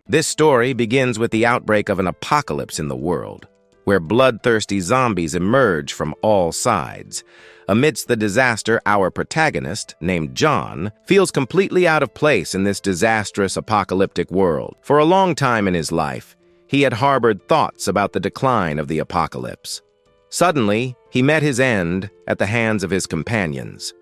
This story begins with the outbreak of an apocalypse in the world, where bloodthirsty zombies emerge from all sides. Amidst the disaster, our protagonist, named John, feels completely out of place in this disastrous apocalyptic world. For a long time in his life, he had harbored thoughts about the decline of the apocalypse. Suddenly, he met his end at the hands of his companions.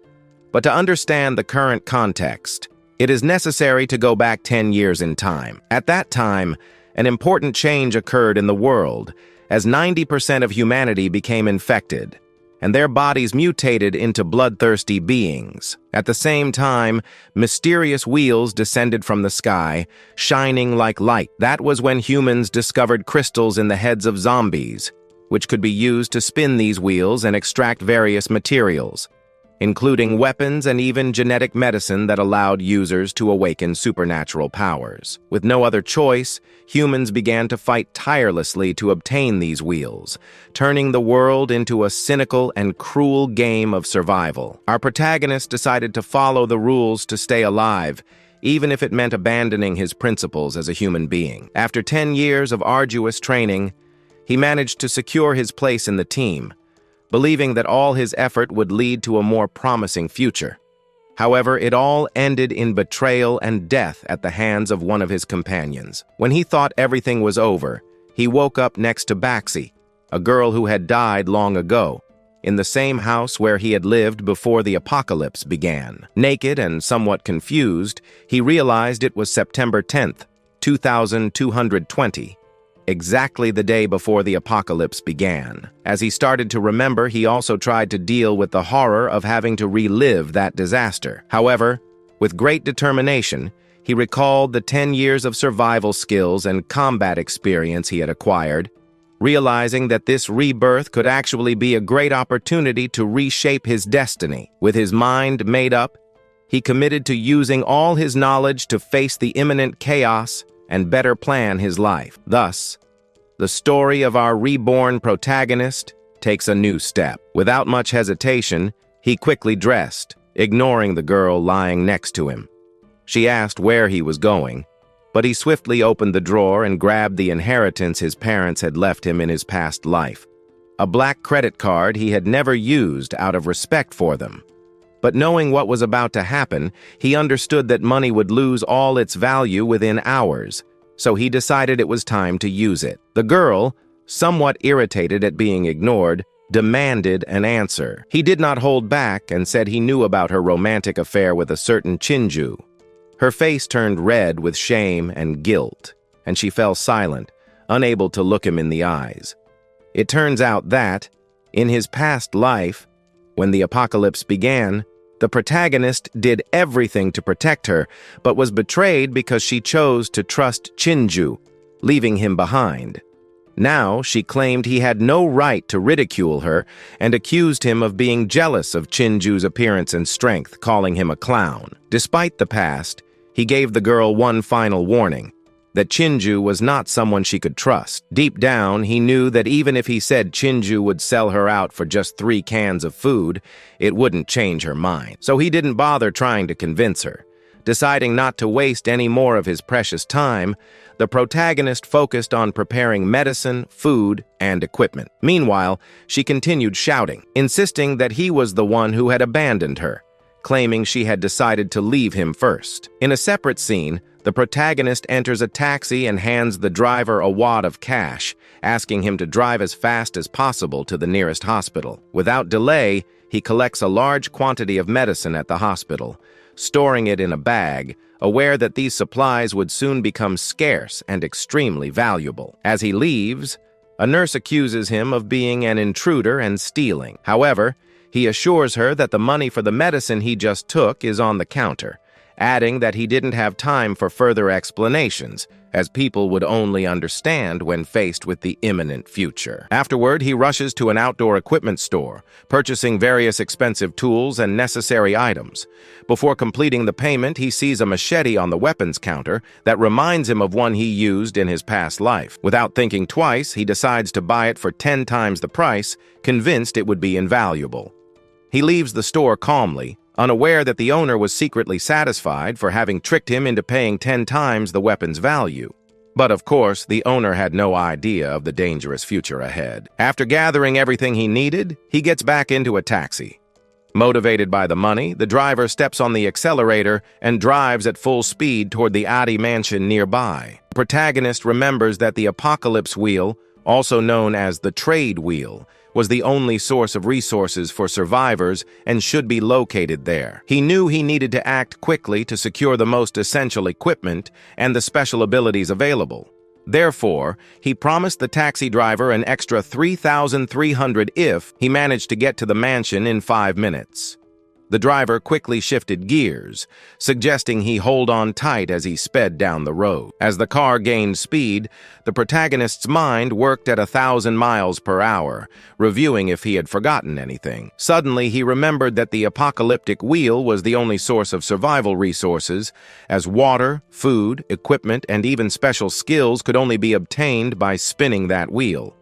But to understand the current context, it is necessary to go back 10 years in time. At that time, an important change occurred in the world, as 90% of humanity became infected, and their bodies mutated into bloodthirsty beings. At the same time, mysterious wheels descended from the sky, shining like light. That was when humans discovered crystals in the heads of zombies, which could be used to spin these wheels and extract various materials, including weapons and even genetic medicine that allowed users to awaken supernatural powers. With no other choice, humans began to fight tirelessly to obtain these wheels, turning the world into a cynical and cruel game of survival. Our protagonist decided to follow the rules to stay alive, even if it meant abandoning his principles as a human being. After 10 years of arduous training, he managed to secure his place in the team, believing that all his effort would lead to a more promising future. However, it all ended in betrayal and death at the hands of one of his companions. When he thought everything was over, he woke up next to Baxi, a girl who had died long ago, in the same house where he had lived before the apocalypse began. Naked and somewhat confused, he realized it was September 10th, 2220. Exactly the day before the apocalypse began. As he started to remember, he also tried to deal with the horror of having to relive that disaster. However, with great determination, he recalled the 10 years of survival skills and combat experience he had acquired, realizing that this rebirth could actually be a great opportunity to reshape his destiny. With his mind made up, he committed to using all his knowledge to face the imminent chaos and better plan his life. Thus, the story of our reborn protagonist takes a new step. Without much hesitation, he quickly dressed, ignoring the girl lying next to him. She asked where he was going, but he swiftly opened the drawer and grabbed the inheritance his parents had left him in his past life, a black credit card he had never used out of respect for them. But knowing what was about to happen, he understood that money would lose all its value within hours, so he decided it was time to use it. The girl, somewhat irritated at being ignored, demanded an answer. He did not hold back and said he knew about her romantic affair with a certain Chinju. Her face turned red with shame and guilt, and she fell silent, unable to look him in the eyes. It turns out that, in his past life, when the apocalypse began, the protagonist did everything to protect her, but was betrayed because she chose to trust Chinju, leaving him behind. Now, she claimed he had no right to ridicule her and accused him of being jealous of Chinju's appearance and strength, calling him a clown. Despite the past, he gave the girl one final warning, that Chinju was not someone she could trust. Deep down, he knew that even if he said Chinju would sell her out for just 3 cans of food, it wouldn't change her mind. So he didn't bother trying to convince her. Deciding not to waste any more of his precious time, the protagonist focused on preparing medicine, food, and equipment. Meanwhile, she continued shouting, insisting that he was the one who had abandoned her, claiming she had decided to leave him first. In a separate scene, the protagonist enters a taxi and hands the driver a wad of cash, asking him to drive as fast as possible to the nearest hospital. Without delay, he collects a large quantity of medicine at the hospital, storing it in a bag, aware that these supplies would soon become scarce and extremely valuable. As he leaves, a nurse accuses him of being an intruder and stealing. However, he assures her that the money for the medicine he just took is on the counter, adding that he didn't have time for further explanations, as people would only understand when faced with the imminent future. Afterward, he rushes to an outdoor equipment store, purchasing various expensive tools and necessary items. Before completing the payment, he sees a machete on the weapons counter that reminds him of one he used in his past life. Without thinking twice, he decides to buy it for 10 times the price, convinced it would be invaluable. He leaves the store calmly, unaware that the owner was secretly satisfied for having tricked him into paying 10 times the weapon's value. But of course, the owner had no idea of the dangerous future ahead. After gathering everything he needed, he gets back into a taxi. Motivated by the money, the driver steps on the accelerator and drives at full speed toward the Adi mansion nearby. The protagonist remembers that the Apocalypse Wheel, also known as the Trade Wheel, was the only source of resources for survivors and should be located there. He knew he needed to act quickly to secure the most essential equipment and the special abilities available. Therefore, he promised the taxi driver an extra 3,300 if he managed to get to the mansion in 5 minutes. The driver quickly shifted gears, suggesting he hold on tight as he sped down the road. As the car gained speed, the protagonist's mind worked at 1,000 miles per hour, reviewing if he had forgotten anything. Suddenly, he remembered that the apocalyptic wheel was the only source of survival resources, as water, food, equipment, and even special skills could only be obtained by spinning that wheel.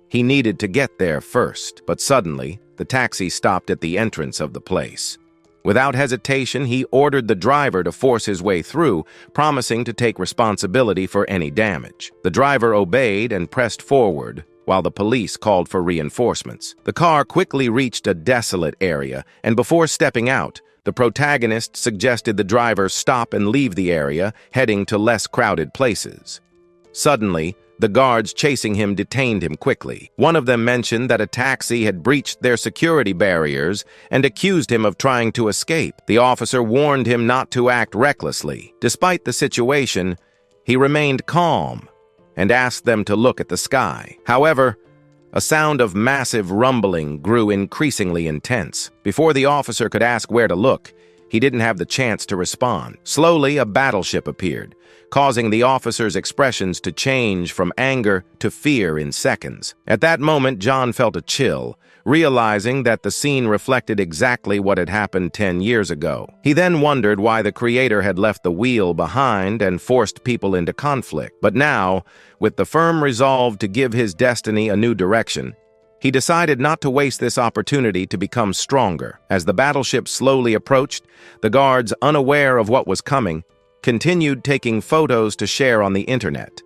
He needed to get there first, but suddenly, the taxi stopped at the entrance of the place. Without hesitation, he ordered the driver to force his way through, promising to take responsibility for any damage. The driver obeyed and pressed forward, while the police called for reinforcements. The car quickly reached a desolate area, and before stepping out, the protagonist suggested the driver stop and leave the area, heading to less crowded places. Suddenly, the guards chasing him detained him quickly. One of them mentioned that a taxi had breached their security barriers and accused him of trying to escape. The officer warned him not to act recklessly. Despite the situation, he remained calm and asked them to look at the sky. However, a sound of massive rumbling grew increasingly intense. Before the officer could ask where to look, he didn't have the chance to respond. Slowly, a battleship appeared, causing the officer's expressions to change from anger to fear in seconds. At that moment, John felt a chill, realizing that the scene reflected exactly what had happened 10 years ago. He then wondered why the creator had left the wheel behind and forced people into conflict. But now, with the firm resolve to give his destiny a new direction, he decided not to waste this opportunity to become stronger. As the battleship slowly approached, the guards, unaware of what was coming, continued taking photos to share on the internet.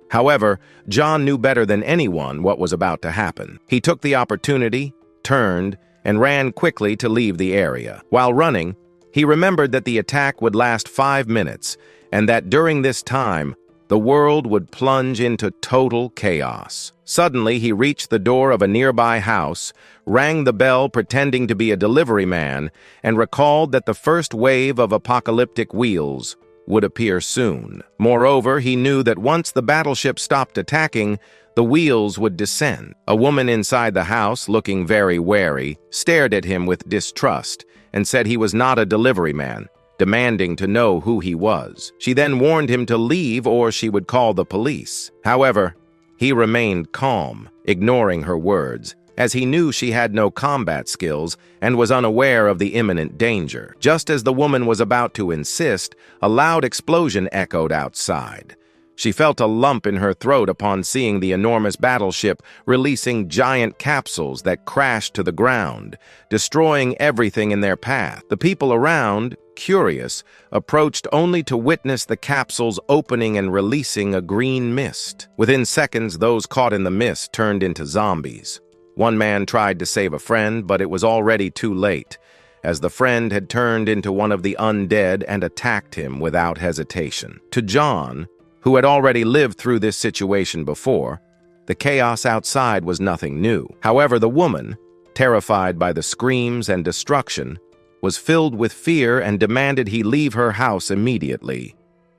However, John knew better than anyone what was about to happen. He took the opportunity, turned, and ran quickly to leave the area. While running, he remembered that the attack would last 5 minutes, and that during this time, the world would plunge into total chaos. Suddenly, he reached the door of a nearby house, rang the bell pretending to be a delivery man, and recalled that the first wave of apocalyptic wheels would appear soon. Moreover, he knew that once the battleship stopped attacking, the wheels would descend. A woman inside the house, looking very wary, stared at him with distrust and said he was not a delivery man, demanding to know who he was. She then warned him to leave or she would call the police. However, he remained calm, ignoring her words, as he knew she had no combat skills and was unaware of the imminent danger. Just as the woman was about to insist, a loud explosion echoed outside. She felt a lump in her throat upon seeing the enormous battleship releasing giant capsules that crashed to the ground, destroying everything in their path. The people around, curious, approached only to witness the capsules opening and releasing a green mist. Within seconds, those caught in the mist turned into zombies. One man tried to save a friend, but it was already too late, as the friend had turned into one of the undead and attacked him without hesitation. To John, who had already lived through this situation before, the chaos outside was nothing new. However, the woman, terrified by the screams and destruction, was filled with fear and demanded he leave her house immediately.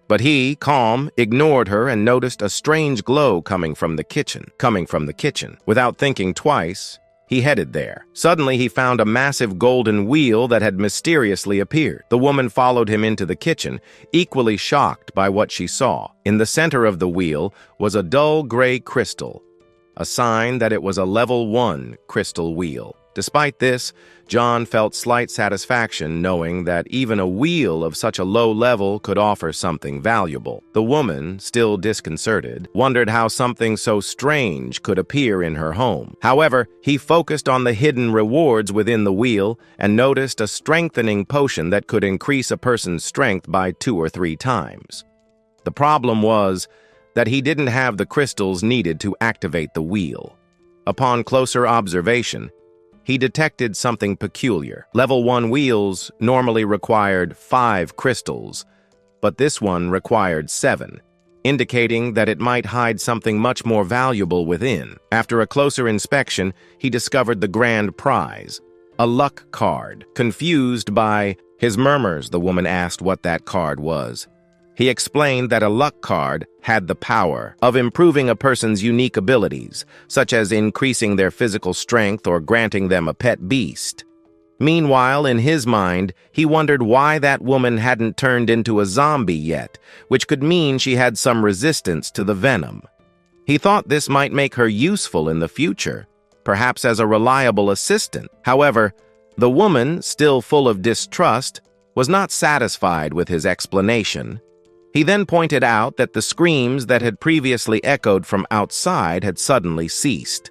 But he, calm, ignored her and noticed a strange glow coming from the kitchen. Without thinking twice, he headed there. Suddenly, he found a massive golden wheel that had mysteriously appeared. The woman followed him into the kitchen, equally shocked by what she saw. In the center of the wheel was a dull gray crystal, a sign that it was a level 1 crystal wheel. Despite this, John felt slight satisfaction knowing that even a wheel of such a low level could offer something valuable. The woman, still disconcerted, wondered how something so strange could appear in her home. However, he focused on the hidden rewards within the wheel and noticed a strengthening potion that could increase a person's strength by 2 or 3 times. The problem was that he didn't have the crystals needed to activate the wheel. Upon closer observation, he detected something peculiar. Level 1 wheels normally required 5 crystals, but this one required 7, indicating that it might hide something much more valuable within. After a closer inspection, he discovered the grand prize, a luck card. Confused by his murmurs, the woman asked what that card was. He explained that a luck card had the power of improving a person's unique abilities, such as increasing their physical strength or granting them a pet beast. Meanwhile, in his mind, he wondered why that woman hadn't turned into a zombie yet, which could mean she had some resistance to the venom. He thought this might make her useful in the future, perhaps as a reliable assistant. However, the woman, still full of distrust, was not satisfied with his explanation. He then pointed out that the screams that had previously echoed from outside had suddenly ceased.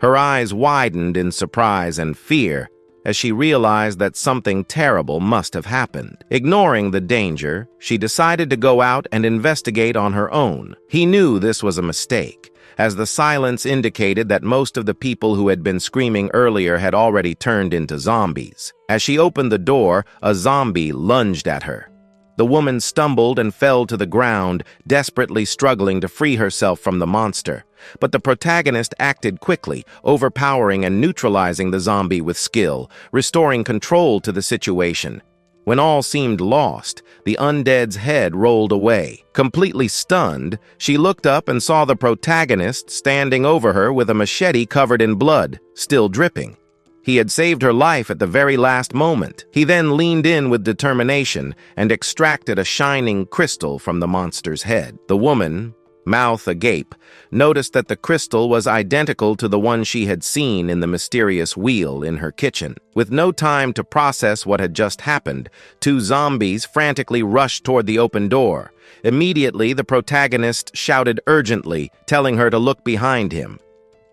Her eyes widened in surprise and fear as she realized that something terrible must have happened. Ignoring the danger, she decided to go out and investigate on her own. He knew this was a mistake, as the silence indicated that most of the people who had been screaming earlier had already turned into zombies. As she opened the door, a zombie lunged at her. The woman stumbled and fell to the ground, desperately struggling to free herself from the monster. But the protagonist acted quickly, overpowering and neutralizing the zombie with skill, restoring control to the situation. When all seemed lost, the undead's head rolled away. Completely stunned, she looked up and saw the protagonist standing over her with a machete covered in blood, still dripping. He had saved her life at the very last moment. He then leaned in with determination and extracted a shining crystal from the monster's head. The woman, mouth agape, noticed that the crystal was identical to the one she had seen in the mysterious wheel in her kitchen. With no time to process what had just happened, 2 zombies frantically rushed toward the open door. Immediately, the protagonist shouted urgently, telling her to look behind him.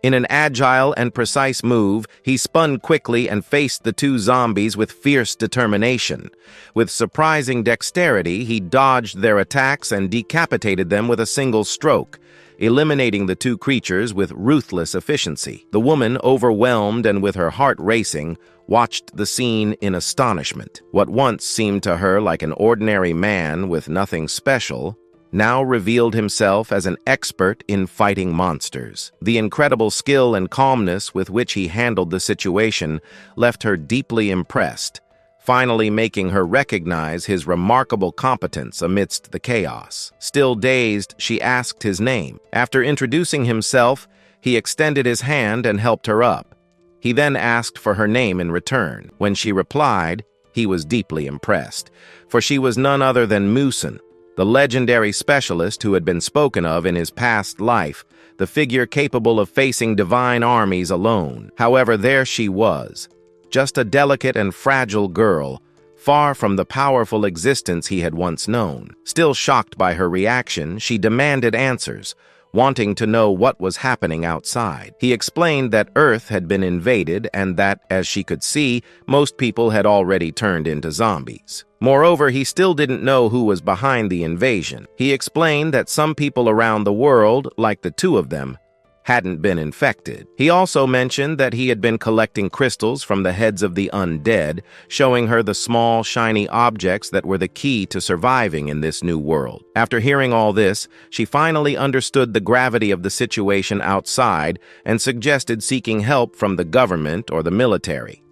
In an agile and precise move, he spun quickly and faced the 2 zombies with fierce determination. With surprising dexterity, he dodged their attacks and decapitated them with a single stroke, eliminating the 2 creatures with ruthless efficiency. The woman, overwhelmed and with her heart racing, watched the scene in astonishment. What once seemed to her like an ordinary man with nothing special now revealed himself as an expert in fighting monsters. The incredible skill and calmness with which he handled the situation left her deeply impressed, finally making her recognize his remarkable competence amidst the chaos. Still dazed, she asked his name. After introducing himself, he extended his hand and helped her up. He then asked for her name in return. When she replied, he was deeply impressed, for she was none other than Mu Xin, the legendary specialist who had been spoken of in his past life, the figure capable of facing divine armies alone. However, there she was, just a delicate and fragile girl, far from the powerful existence he had once known. Still shocked by her reaction, she demanded answers, wanting to know what was happening outside. He explained that Earth had been invaded and that, as she could see, most people had already turned into zombies. Moreover, he still didn't know who was behind the invasion. He explained that some people around the world, like the 2 of them, hadn't been infected. He also mentioned that he had been collecting crystals from the heads of the undead, showing her the small, shiny objects that were the key to surviving in this new world. After hearing all this, she finally understood the gravity of the situation outside and suggested seeking help from the government or the military.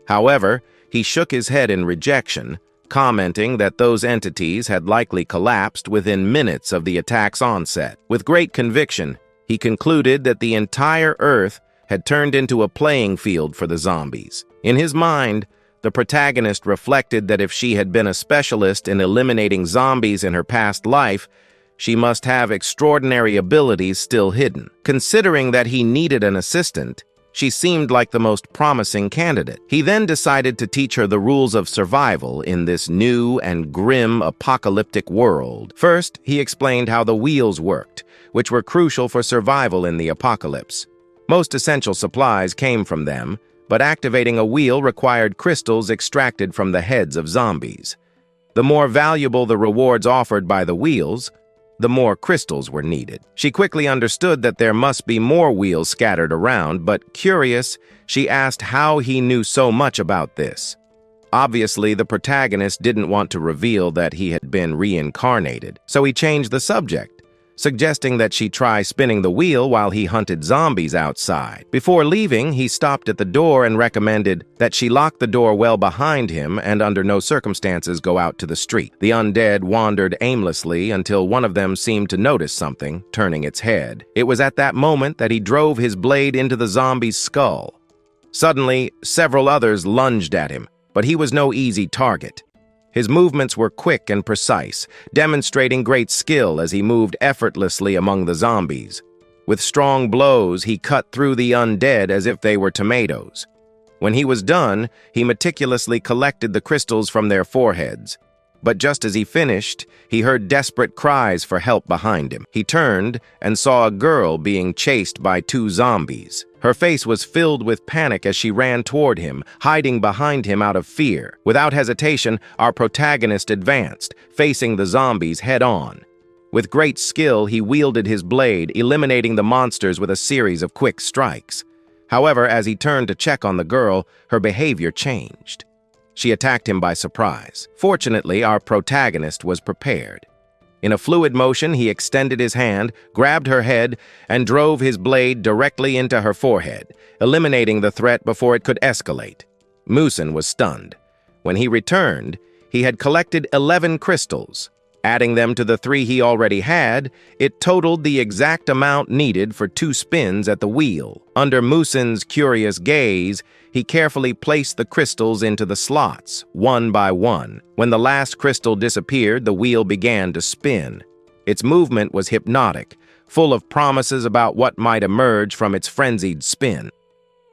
However, he shook his head in rejection, commenting that those entities had likely collapsed within minutes of the attack's onset. With great conviction, he concluded that the entire Earth had turned into a playing field for the zombies. In his mind, the protagonist reflected that if she had been a specialist in eliminating zombies in her past life, she must have extraordinary abilities still hidden. Considering that he needed an assistant, she seemed like the most promising candidate. He then decided to teach her the rules of survival in this new and grim apocalyptic world. First, he explained how the wheels worked, which were crucial for survival in the apocalypse. Most essential supplies came from them, but activating a wheel required crystals extracted from the heads of zombies. The more valuable the rewards offered by the wheels, the more crystals were needed. She quickly understood that there must be more wheels scattered around, but curious, she asked how he knew so much about this. Obviously, the protagonist didn't want to reveal that he had been reincarnated, so he changed the subject, suggesting that she try spinning the wheel while he hunted zombies outside. Before leaving, he stopped at the door and recommended that she lock the door well behind him and under no circumstances go out to the street. The undead wandered aimlessly until one of them seemed to notice something, turning its head. It was at that moment that he drove his blade into the zombie's skull. Suddenly, several others lunged at him, but he was no easy target. His movements were quick and precise, demonstrating great skill as he moved effortlessly among the zombies. With strong blows, he cut through the undead as if they were tomatoes. When he was done, he meticulously collected the crystals from their foreheads. But just as he finished, he heard desperate cries for help behind him. He turned and saw a girl being chased by two zombies. Her face was filled with panic as she ran toward him, hiding behind him out of fear. Without hesitation, our protagonist advanced, facing the zombies head-on. With great skill, he wielded his blade, eliminating the monsters with a series of quick strikes. However, as he turned to check on the girl, her behavior changed. She attacked him by surprise. Fortunately, our protagonist was prepared. In a fluid motion, he extended his hand, grabbed her head, and drove his blade directly into her forehead, eliminating the threat before it could escalate. Mu Xin was stunned. When he returned, he had collected 11 crystals. Adding them to the 3 he already had, it totaled the exact amount needed for 2 spins at the wheel. Under Mu Xin's curious gaze, he carefully placed the crystals into the slots, one by one. When the last crystal disappeared, the wheel began to spin. Its movement was hypnotic, full of promises about what might emerge from its frenzied spin.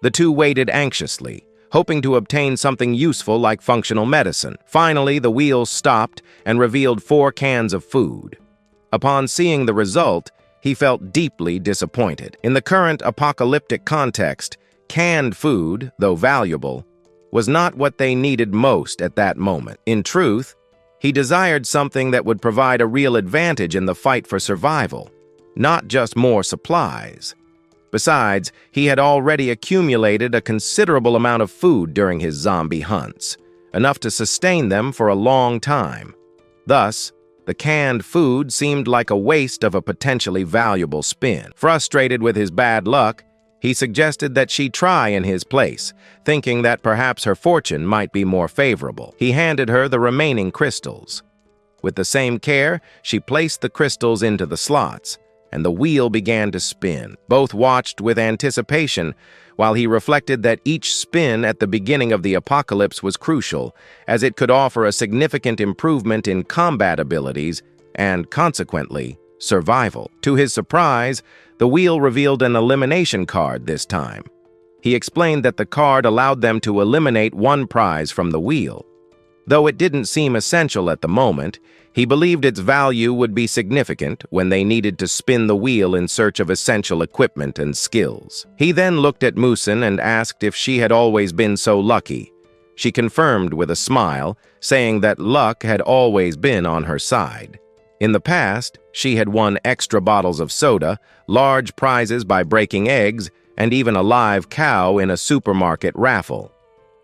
The two waited anxiously, hoping to obtain something useful like functional medicine. Finally, the wheel stopped and revealed 4 cans of food. Upon seeing the result, he felt deeply disappointed. In the current apocalyptic context, canned food, though valuable, was not what they needed most at that moment. In truth, he desired something that would provide a real advantage in the fight for survival, not just more supplies. Besides, he had already accumulated a considerable amount of food during his zombie hunts, enough to sustain them for a long time. Thus, the canned food seemed like a waste of a potentially valuable spin. Frustrated with his bad luck, he suggested that she try in his place, thinking that perhaps her fortune might be more favorable. He handed her the remaining crystals. With the same care, she placed the crystals into the slots, and the wheel began to spin. Both watched with anticipation, while he reflected that each spin at the beginning of the apocalypse was crucial, as it could offer a significant improvement in combat abilities and, consequently, survival. To his surprise, the wheel revealed an elimination card this time. He explained that the card allowed them to eliminate one prize from the wheel. Though it didn't seem essential at the moment, he believed its value would be significant when they needed to spin the wheel in search of essential equipment and skills. He then looked at Mu Xin and asked if she had always been so lucky. She confirmed with a smile, saying that luck had always been on her side. In the past, she had won extra bottles of soda, large prizes by breaking eggs, and even a live cow in a supermarket raffle.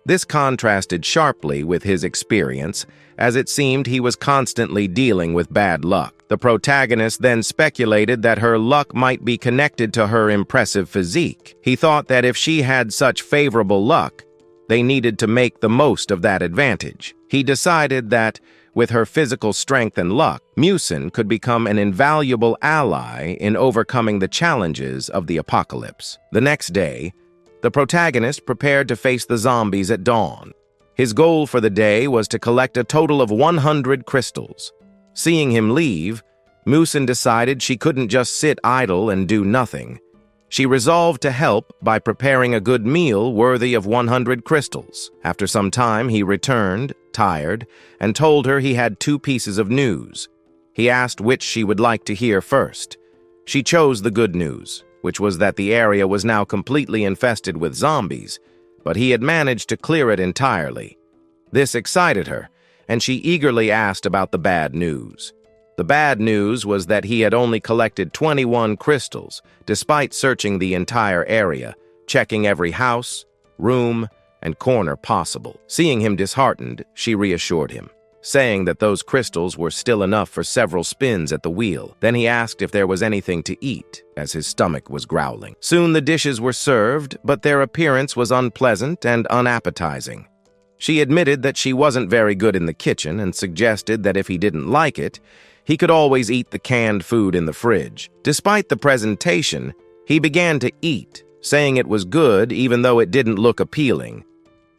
This contrasted sharply with his experience, as it seemed he was constantly dealing with bad luck. The protagonist then speculated that her luck might be connected to her impressive physique. He thought that if she had such favorable luck, they needed to make the most of that advantage. He decided that, with her physical strength and luck, Mu Xin could become an invaluable ally in overcoming the challenges of the apocalypse. The next day, the protagonist prepared to face the zombies at dawn. His goal for the day was to collect a total of 100 crystals. Seeing him leave, Mu Xin decided she couldn't just sit idle and do nothing. She resolved to help by preparing a good meal worthy of 100 crystals. After some time, he returned, tired, and told her he had 2 pieces of news. He asked which she would like to hear first. She chose the good news, which was that the area was now completely infested with zombies, but he had managed to clear it entirely. This excited her, and she eagerly asked about the bad news. The The bad news was that he had only collected 21 crystals, despite searching the entire area, checking every house, room, and corner possible. Seeing him disheartened, she reassured him, saying that those crystals were still enough for several spins at the wheel. Then he asked if there was anything to eat, as his stomach was growling. Soon the dishes were served, but their appearance was unpleasant and unappetizing. She admitted that she wasn't very good in the kitchen and suggested that if he didn't like it, he could always eat the canned food in the fridge. Despite the presentation, he began to eat, saying it was good even though it didn't look appealing.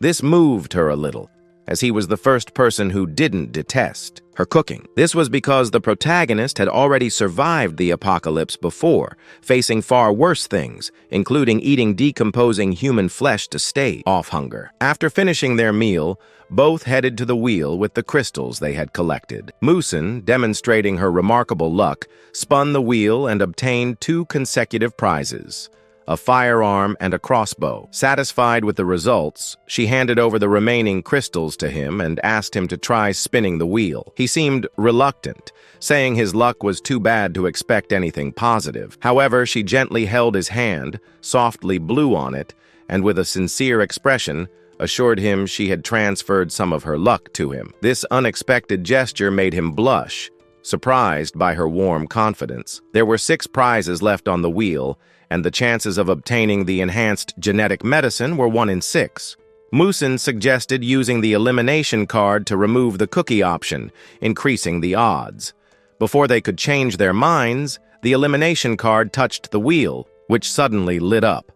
This moved her a little, as he was the first person who didn't detest her cooking. This was because the protagonist had already survived the apocalypse before, facing far worse things, including eating decomposing human flesh to stave off hunger. After finishing their meal, both headed to the wheel with the crystals they had collected. Mu Xin, demonstrating her remarkable luck, spun the wheel and obtained 2 consecutive prizes: a firearm and a crossbow. Satisfied with the results, she handed over the remaining crystals to him and asked him to try spinning the wheel. He seemed reluctant, saying his luck was too bad to expect anything positive. However, she gently held his hand, softly blew on it, and with a sincere expression, assured him she had transferred some of her luck to him. This unexpected gesture made him blush, surprised by her warm confidence. There were 6 prizes left on the wheel, and the chances of obtaining the enhanced genetic medicine were 1 in 6. Mu Xin suggested using the elimination card to remove the cookie option, increasing the odds. Before they could change their minds, the elimination card touched the wheel, which suddenly lit up.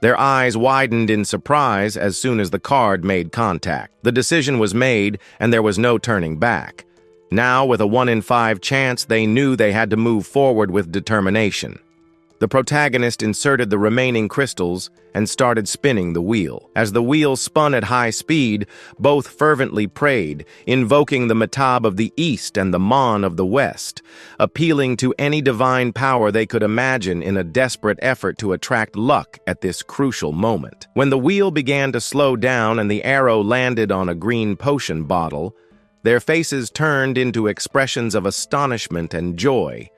Their eyes widened in surprise as soon as the card made contact. The decision was made, and there was no turning back. Now, with a 1 in 5 chance, they knew they had to move forward with determination. The protagonist inserted the remaining crystals and started spinning the wheel. As the wheel spun at high speed, both fervently prayed, invoking the Matab of the East and the Mon of the West, appealing to any divine power they could imagine in a desperate effort to attract luck at this crucial moment. When the wheel began to slow down and the arrow landed on a green potion bottle, their faces turned into expressions of astonishment and joy,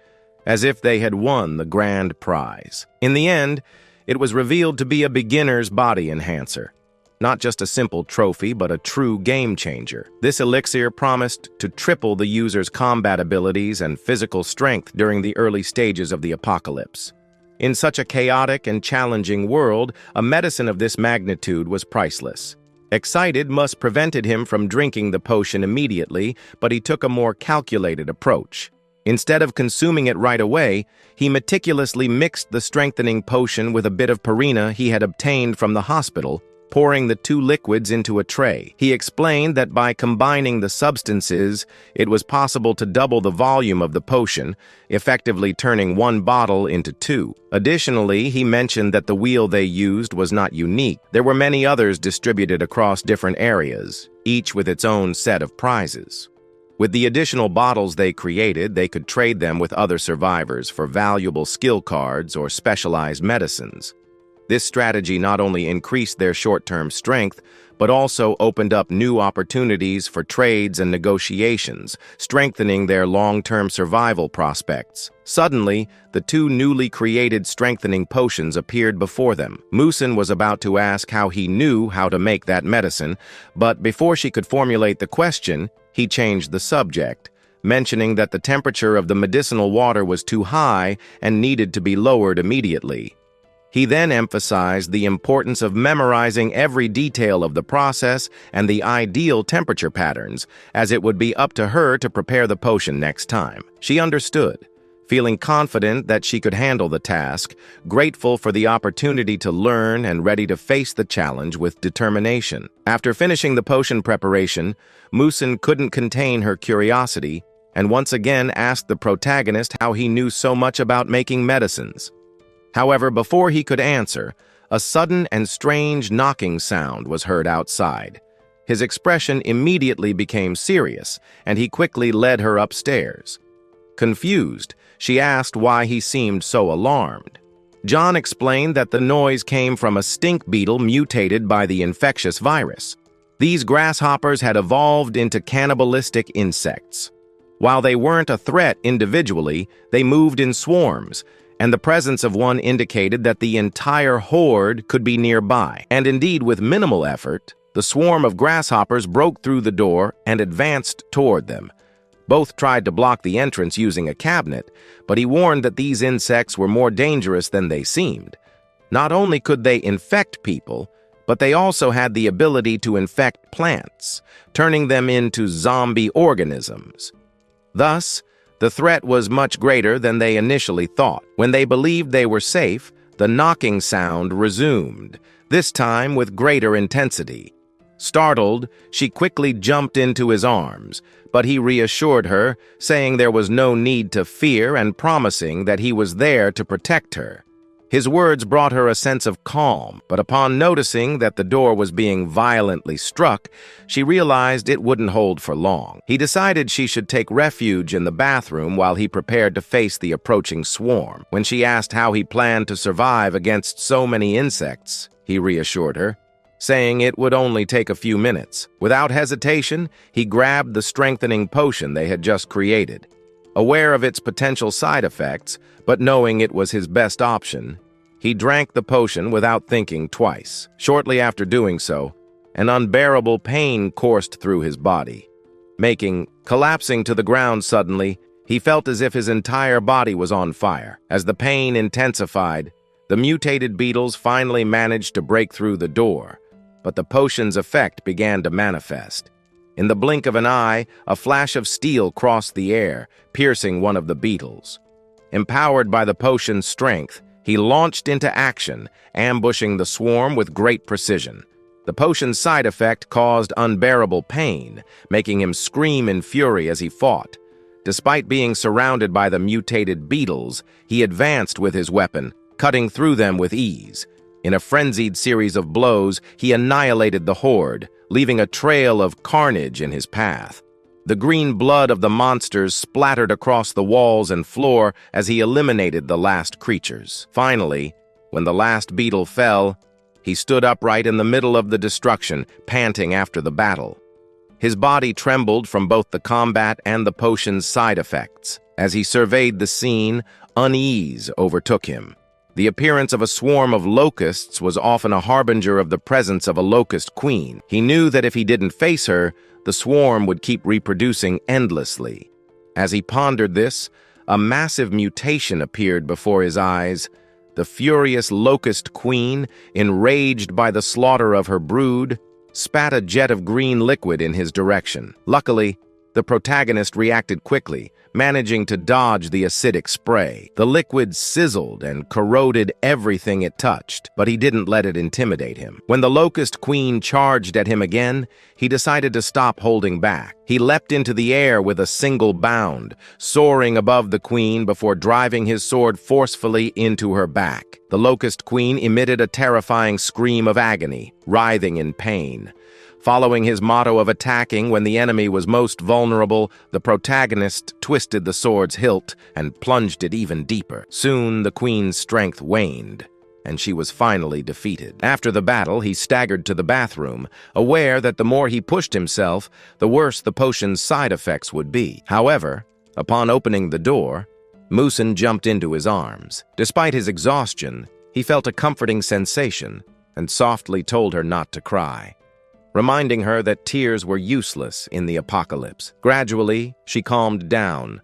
as if they had won the grand prize. In the end, it was revealed to be a beginner's body enhancer. Not just a simple trophy, but a true game changer. This elixir promised to triple the user's combat abilities and physical strength during the early stages of the apocalypse. In such a chaotic and challenging world, a medicine of this magnitude was priceless. Excited, Musk prevented him from drinking the potion immediately, but he took a more calculated approach. Instead of consuming it right away, he meticulously mixed the strengthening potion with a bit of purina he had obtained from the hospital, pouring the 2 liquids into a tray. He explained that by combining the substances, it was possible to double the volume of the potion, effectively turning 1 bottle into 2. Additionally, he mentioned that the wheel they used was not unique. There were many others distributed across different areas, each with its own set of prizes. With the additional bottles they created, they could trade them with other survivors for valuable skill cards or specialized medicines. This strategy not only increased their short-term strength, but also opened up new opportunities for trades and negotiations, strengthening their long-term survival prospects. Suddenly, the 2 newly created strengthening potions appeared before them. Mu Xin was about to ask how he knew how to make that medicine, but before she could formulate the question, he changed the subject, mentioning that the temperature of the medicinal water was too high and needed to be lowered immediately. He then emphasized the importance of memorizing every detail of the process and the ideal temperature patterns, as it would be up to her to prepare the potion next time. She understood, feeling confident that she could handle the task, grateful for the opportunity to learn and ready to face the challenge with determination. After finishing the potion preparation, Mu Xin couldn't contain her curiosity and once again asked the protagonist how he knew so much about making medicines. However, before he could answer, a sudden and strange knocking sound was heard outside. His expression immediately became serious, and he quickly led her upstairs. Confused, she asked why he seemed so alarmed. John explained that the noise came from a stink beetle mutated by the infectious virus. These grasshoppers had evolved into cannibalistic insects. While they weren't a threat individually, they moved in swarms, and the presence of one indicated that the entire horde could be nearby. And indeed, with minimal effort, the swarm of grasshoppers broke through the door and advanced toward them. Both tried to block the entrance using a cabinet, but he warned that these insects were more dangerous than they seemed. Not only could they infect people, but they also had the ability to infect plants, turning them into zombie organisms. Thus, the threat was much greater than they initially thought. When they believed they were safe, the knocking sound resumed, this time with greater intensity. Startled, she quickly jumped into his arms, but he reassured her, saying there was no need to fear and promising that he was there to protect her. His words brought her a sense of calm, but upon noticing that the door was being violently struck, she realized it wouldn't hold for long. He decided she should take refuge in the bathroom while he prepared to face the approaching swarm. When she asked how he planned to survive against so many insects, he reassured her, saying it would only take a few minutes. Without hesitation, he grabbed the strengthening potion they had just created. Aware of its potential side effects, but knowing it was his best option, he drank the potion without thinking twice. Shortly after doing so, an unbearable pain coursed through his body. Collapsing to the ground suddenly, he felt as if his entire body was on fire. As the pain intensified, the mutated beetles finally managed to break through the door, but the potion's effect began to manifest. In the blink of an eye, a flash of steel crossed the air, piercing one of the beetles. Empowered by the potion's strength, he launched into action, ambushing the swarm with great precision. The potion's side effect caused unbearable pain, making him scream in fury as he fought. Despite being surrounded by the mutated beetles, he advanced with his weapon, cutting through them with ease. In a frenzied series of blows, he annihilated the horde, leaving a trail of carnage in his path. The green blood of the monsters splattered across the walls and floor as he eliminated the last creatures. Finally, when the last beetle fell, he stood upright in the middle of the destruction, panting after the battle. His body trembled from both the combat and the potion's side effects. As he surveyed the scene, unease overtook him. The appearance of a swarm of locusts was often a harbinger of the presence of a locust queen. He knew that if he didn't face her, the swarm would keep reproducing endlessly. As he pondered this, a massive mutation appeared before his eyes. The furious locust queen, enraged by the slaughter of her brood, spat a jet of green liquid in his direction. Luckily, the protagonist reacted quickly, managing to dodge the acidic spray. The liquid sizzled and corroded everything it touched, but he didn't let it intimidate him. When the locust queen charged at him again, he decided to stop holding back. He leapt into the air with a single bound, soaring above the queen before driving his sword forcefully into her back. The locust queen emitted a terrifying scream of agony, writhing in pain. Following his motto of attacking when the enemy was most vulnerable, the protagonist twisted the sword's hilt and plunged it even deeper. Soon, the queen's strength waned, and she was finally defeated. After the battle, he staggered to the bathroom, aware that the more he pushed himself, the worse the potion's side effects would be. However, upon opening the door, Mu Xin jumped into his arms. Despite his exhaustion, he felt a comforting sensation and softly told her not to cry, reminding her that tears were useless in the apocalypse. Gradually, she calmed down,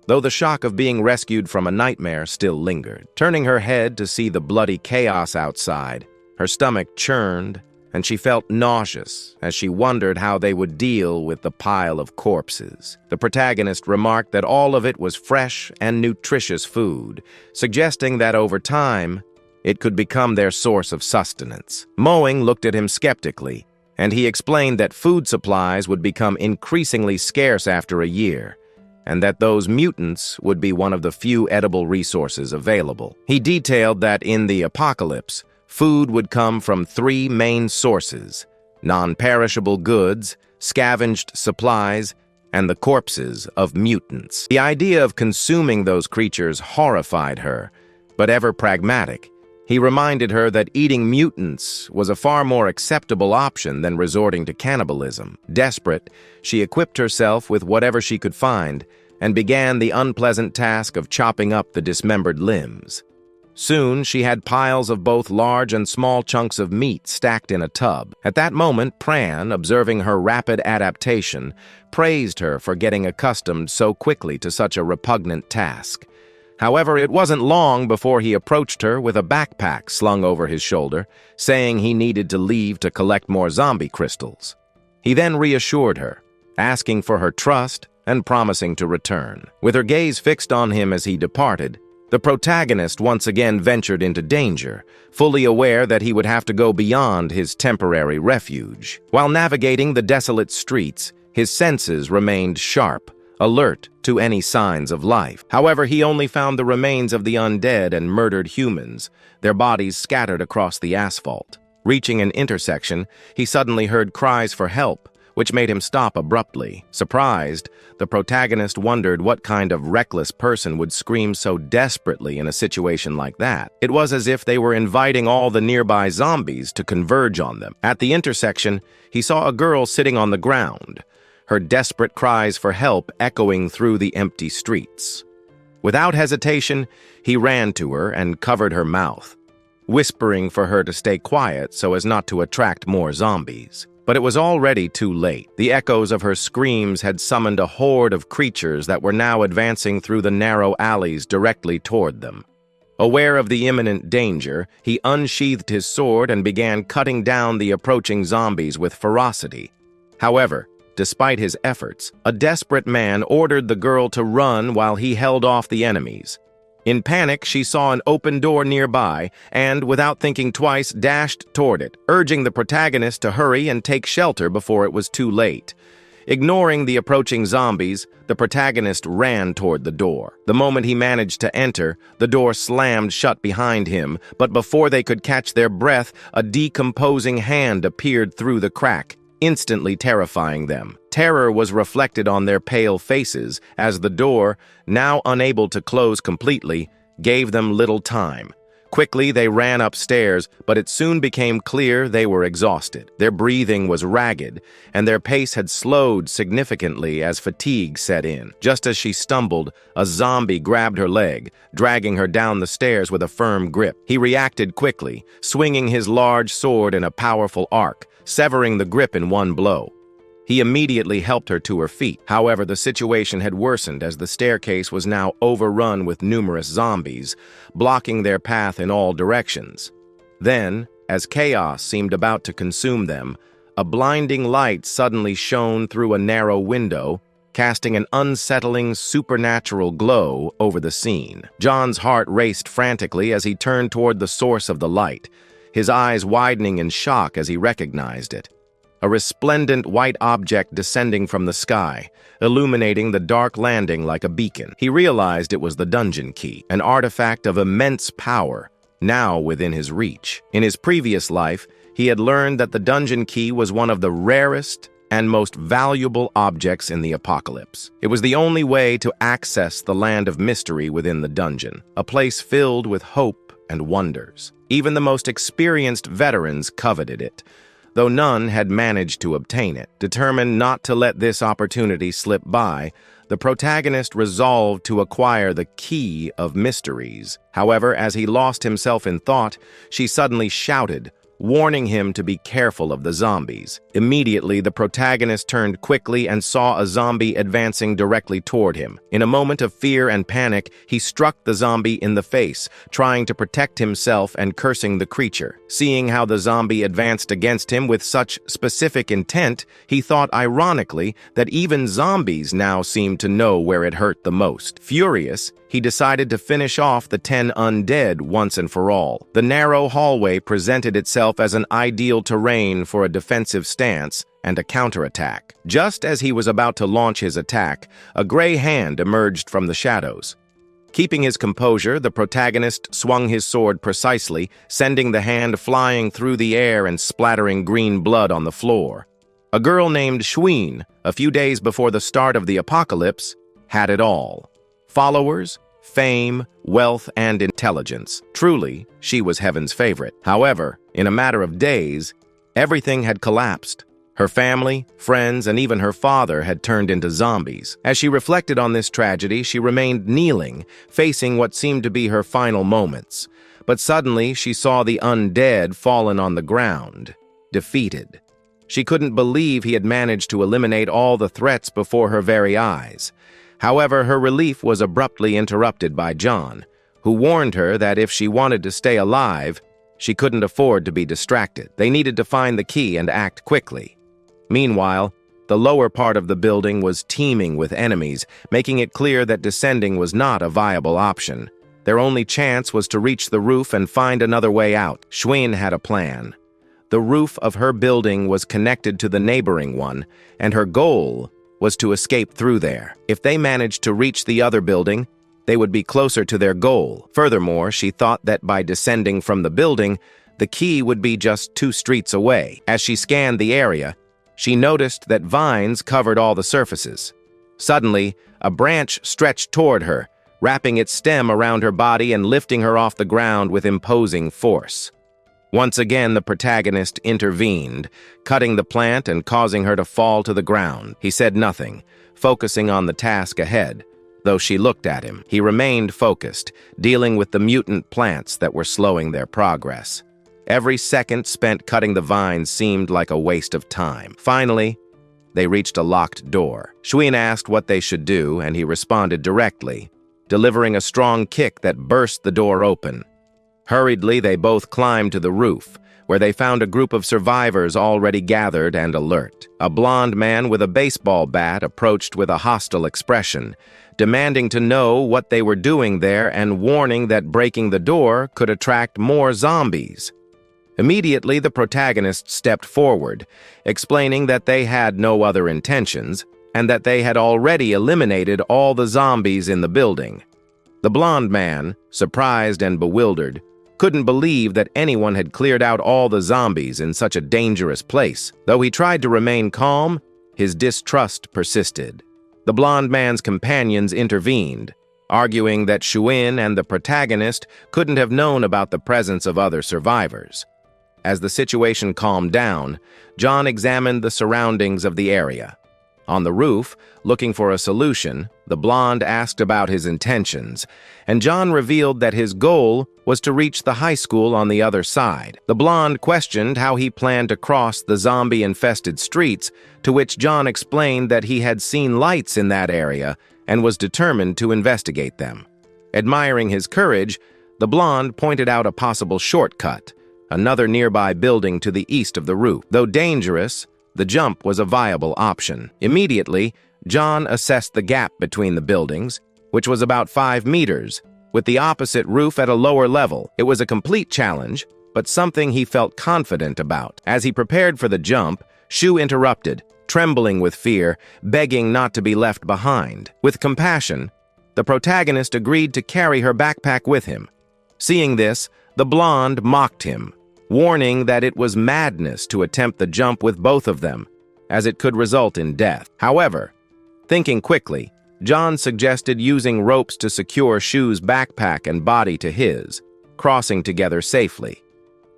though the shock of being rescued from a nightmare still lingered. Turning her head to see the bloody chaos outside, her stomach churned, and she felt nauseous as she wondered how they would deal with the pile of corpses. The protagonist remarked that all of it was fresh and nutritious food, suggesting that over time, it could become their source of sustenance. Mowing looked at him skeptically, and he explained that food supplies would become increasingly scarce after a year, and that those mutants would be one of the few edible resources available. He detailed that in the apocalypse, food would come from three main sources: non-perishable goods, scavenged supplies, and the corpses of mutants. The idea of consuming those creatures horrified her, but ever pragmatic, He reminded her that eating mutants was a far more acceptable option than resorting to cannibalism. Desperate, she equipped herself with whatever she could find and began the unpleasant task of chopping up the dismembered limbs. Soon, she had piles of both large and small chunks of meat stacked in a tub. At that moment, Pran, observing her rapid adaptation, praised her for getting accustomed so quickly to such a repugnant task. However, it wasn't long before he approached her with a backpack slung over his shoulder, saying he needed to leave to collect more zombie crystals. He then reassured her, asking for her trust and promising to return. With her gaze fixed on him as he departed, the protagonist once again ventured into danger, fully aware that he would have to go beyond his temporary refuge. While navigating the desolate streets, his senses remained sharp, alert to any signs of life. However, he only found the remains of the undead and murdered humans, their bodies scattered across the asphalt. Reaching an intersection, he suddenly heard cries for help, which made him stop abruptly. Surprised, the protagonist wondered what kind of reckless person would scream so desperately in a situation like that. It was as if they were inviting all the nearby zombies to converge on them. At the intersection, he saw a girl sitting on the ground, her desperate cries for help echoing through the empty streets. Without hesitation, he ran to her and covered her mouth, whispering for her to stay quiet so as not to attract more zombies. But it was already too late. The echoes of her screams had summoned a horde of creatures that were now advancing through the narrow alleys directly toward them. Aware of the imminent danger, he unsheathed his sword and began cutting down the approaching zombies with ferocity. However, despite his efforts, a desperate man ordered the girl to run while he held off the enemies. In panic, she saw an open door nearby and, without thinking twice, dashed toward it, urging the protagonist to hurry and take shelter before it was too late. Ignoring the approaching zombies, the protagonist ran toward the door. The moment he managed to enter, the door slammed shut behind him, but before they could catch their breath, a decomposing hand appeared through the crack, instantly terrifying them. Terror was reflected on their pale faces as the door, now unable to close completely, gave them little time. Quickly, they ran upstairs, but it soon became clear they were exhausted. Their breathing was ragged, and their pace had slowed significantly as fatigue set in. Just as she stumbled, a zombie grabbed her leg, dragging her down the stairs with a firm grip. He reacted quickly, swinging his large sword in a powerful arc, severing the grip in one blow. He immediately helped her to her feet. However, the situation had worsened as the staircase was now overrun with numerous zombies, blocking their path in all directions. Then, as chaos seemed about to consume them, a blinding light suddenly shone through a narrow window, casting an unsettling, supernatural glow over the scene. John's heart raced frantically as he turned toward the source of the light, his eyes widening in shock as he recognized it. A resplendent white object descending from the sky, illuminating the dark landing like a beacon. He realized it was the dungeon key, an artifact of immense power, now within his reach. In his previous life, he had learned that the dungeon key was one of the rarest and most valuable objects in the apocalypse. It was the only way to access the land of mystery within the dungeon, a place filled with hope and wonders. Even the most experienced veterans coveted it, though none had managed to obtain it. Determined not to let this opportunity slip by, the protagonist resolved to acquire the key of mysteries. However, as he lost himself in thought, she suddenly shouted, warning him to be careful of the zombies. Immediately, the protagonist turned quickly and saw a zombie advancing directly toward him. In a moment of fear and panic, he struck the zombie in the face, trying to protect himself and cursing the creature. Seeing how the zombie advanced against him with such specific intent, he thought ironically that even zombies now seemed to know where it hurt the most. Furious, he decided to finish off the 10 undead once and for all. The narrow hallway presented itself as an ideal terrain for a defensive stance and a counterattack. Just as he was about to launch his attack, a gray hand emerged from the shadows. Keeping his composure, the protagonist swung his sword precisely, sending the hand flying through the air and splattering green blood on the floor. A girl named Xuin, a few days before the start of the apocalypse, had it all: followers, fame, wealth, and intelligence. Truly, she was heaven's favorite. However, in a matter of days, everything had collapsed. Her family, friends, and even her father had turned into zombies. As she reflected on this tragedy, she remained kneeling, facing what seemed to be her final moments. But suddenly, she saw the undead fallen on the ground, defeated. She couldn't believe he had managed to eliminate all the threats before her very eyes. However, her relief was abruptly interrupted by John, who warned her that if she wanted to stay alive, she couldn't afford to be distracted. They needed to find the key and act quickly. Meanwhile, the lower part of the building was teeming with enemies, making it clear that descending was not a viable option. Their only chance was to reach the roof and find another way out. Xuan had a plan. The roof of her building was connected to the neighboring one, and her goal was to escape through there. If they managed to reach the other building, they would be closer to their goal. Furthermore, she thought that by descending from the building, the key would be just 2 streets away. As she scanned the area, she noticed that vines covered all the surfaces. Suddenly, a branch stretched toward her, wrapping its stem around her body and lifting her off the ground with imposing force. Once again, the protagonist intervened, cutting the plant and causing her to fall to the ground. He said nothing, focusing on the task ahead. Though she looked at him, he remained focused, dealing with the mutant plants that were slowing their progress. Every second spent cutting the vines seemed like a waste of time. Finally, they reached a locked door. Xuan asked what they should do, and he responded directly, delivering a strong kick that burst the door open. Hurriedly, they both climbed to the roof, where they found a group of survivors already gathered and alert. A blond man with a baseball bat approached with a hostile expression, demanding to know what they were doing there and warning that breaking the door could attract more zombies. Immediately, the protagonist stepped forward, explaining that they had no other intentions and that they had already eliminated all the zombies in the building. The blond man, surprised and bewildered, couldn't believe that anyone had cleared out all the zombies in such a dangerous place. Though he tried to remain calm, his distrust persisted. The blond man's companions intervened, arguing that Xuan and the protagonist couldn't have known about the presence of other survivors. As the situation calmed down, John examined the surroundings of the area. On the roof, looking for a solution, the blonde asked about his intentions, and John revealed that his goal was to reach the high school on the other side. The blonde questioned how he planned to cross the zombie-infested streets, to which John explained that he had seen lights in that area and was determined to investigate them. Admiring his courage, the blonde pointed out a possible shortcut, another nearby building to the east of the roof. Though dangerous, the jump was a viable option. Immediately, John assessed the gap between the buildings, which was about 5 meters, with the opposite roof at a lower level. It was a complete challenge, but something he felt confident about. As he prepared for the jump, Shu interrupted, trembling with fear, begging not to be left behind. With compassion, the protagonist agreed to carry her backpack with him. Seeing this, the blonde mocked him, warning that it was madness to attempt the jump with both of them, as it could result in death. However, thinking quickly, John suggested using ropes to secure Shu's backpack and body to his, crossing together safely.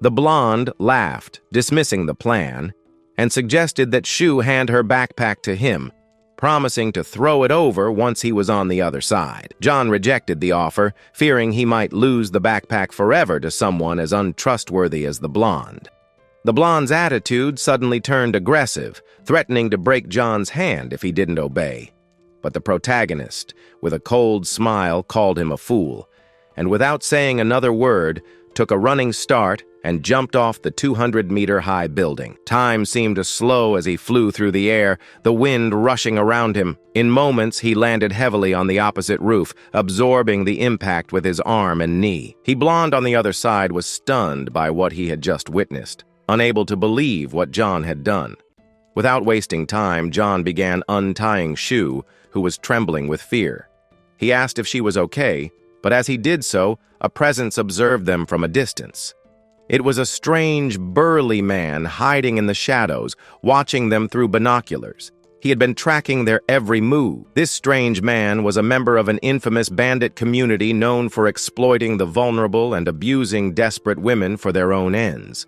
The blonde laughed, dismissing the plan, and suggested that Shu hand her backpack to him, promising to throw it over once he was on the other side. John rejected the offer, fearing he might lose the backpack forever to someone as untrustworthy as the blonde. The blonde's attitude suddenly turned aggressive, threatening to break John's hand if he didn't obey. But the protagonist, with a cold smile, called him a fool, and without saying another word, took a running start and jumped off the 200-meter-high building. Time seemed to slow as he flew through the air, the wind rushing around him. In moments, he landed heavily on the opposite roof, absorbing the impact with his arm and knee. The blonde on the other side was stunned by what he had just witnessed, unable to believe what John had done. Without wasting time, John began untying Shu, who was trembling with fear. He asked if she was okay, but as he did so, a presence observed them from a distance. It was a strange, burly man hiding in the shadows, watching them through binoculars. He had been tracking their every move. This strange man was a member of an infamous bandit community known for exploiting the vulnerable and abusing desperate women for their own ends.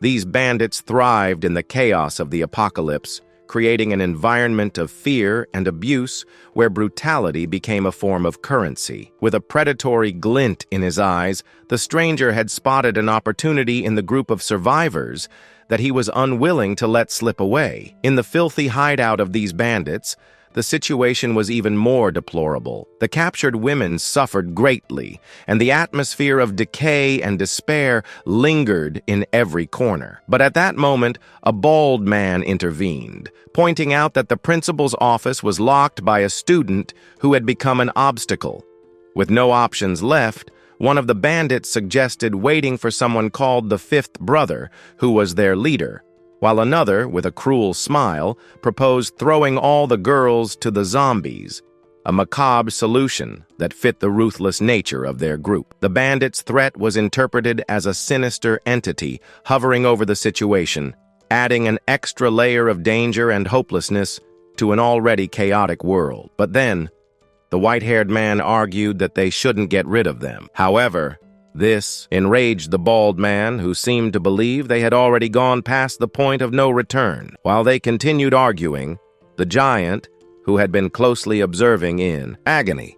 These bandits thrived in the chaos of the apocalypse, creating an environment of fear and abuse where brutality became a form of currency. With a predatory glint in his eyes, the stranger had spotted an opportunity in the group of survivors that he was unwilling to let slip away. In the filthy hideout of these bandits, the situation was even more deplorable. The captured women suffered greatly, and the atmosphere of decay and despair lingered in every corner. But at that moment, a bald man intervened, pointing out that the principal's office was locked by a student who had become an obstacle. With no options left, one of the bandits suggested waiting for someone called the Fifth Brother, who was their leader, while another, with a cruel smile, proposed throwing all the girls to the zombies, a macabre solution that fit the ruthless nature of their group. The bandits' threat was interpreted as a sinister entity hovering over the situation, adding an extra layer of danger and hopelessness to an already chaotic world. But then, the white-haired man argued that they shouldn't get rid of them. However, this enraged the bald man, who seemed to believe they had already gone past the point of no return. While they continued arguing, the giant, who had been closely observing in agony,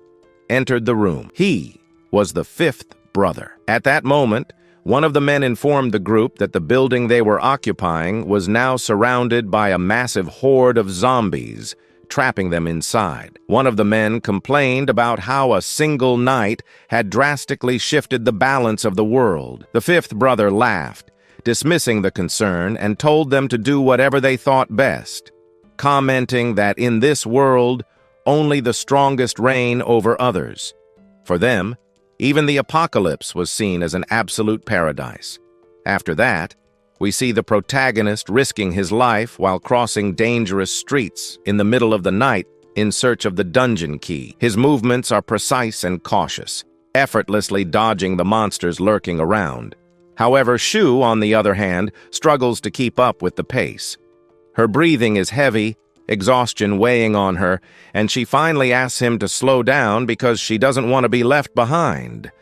entered the room. He was the Fifth Brother. At that moment, one of the men informed the group that the building they were occupying was now surrounded by a massive horde of zombies, trapping them inside. One of the men complained about how a single night had drastically shifted the balance of the world. The Fifth Brother laughed, dismissing the concern, and told them to do whatever they thought best, commenting that in this world, only the strongest reign over others. For them, even the apocalypse was seen as an absolute paradise. After that, we see the protagonist risking his life while crossing dangerous streets in the middle of the night in search of the dungeon key. His movements are precise and cautious, effortlessly dodging the monsters lurking around. However, Shu, on the other hand, struggles to keep up with the pace. Her breathing is heavy, exhaustion weighing on her, and she finally asks him to slow down because she doesn't want to be left behind.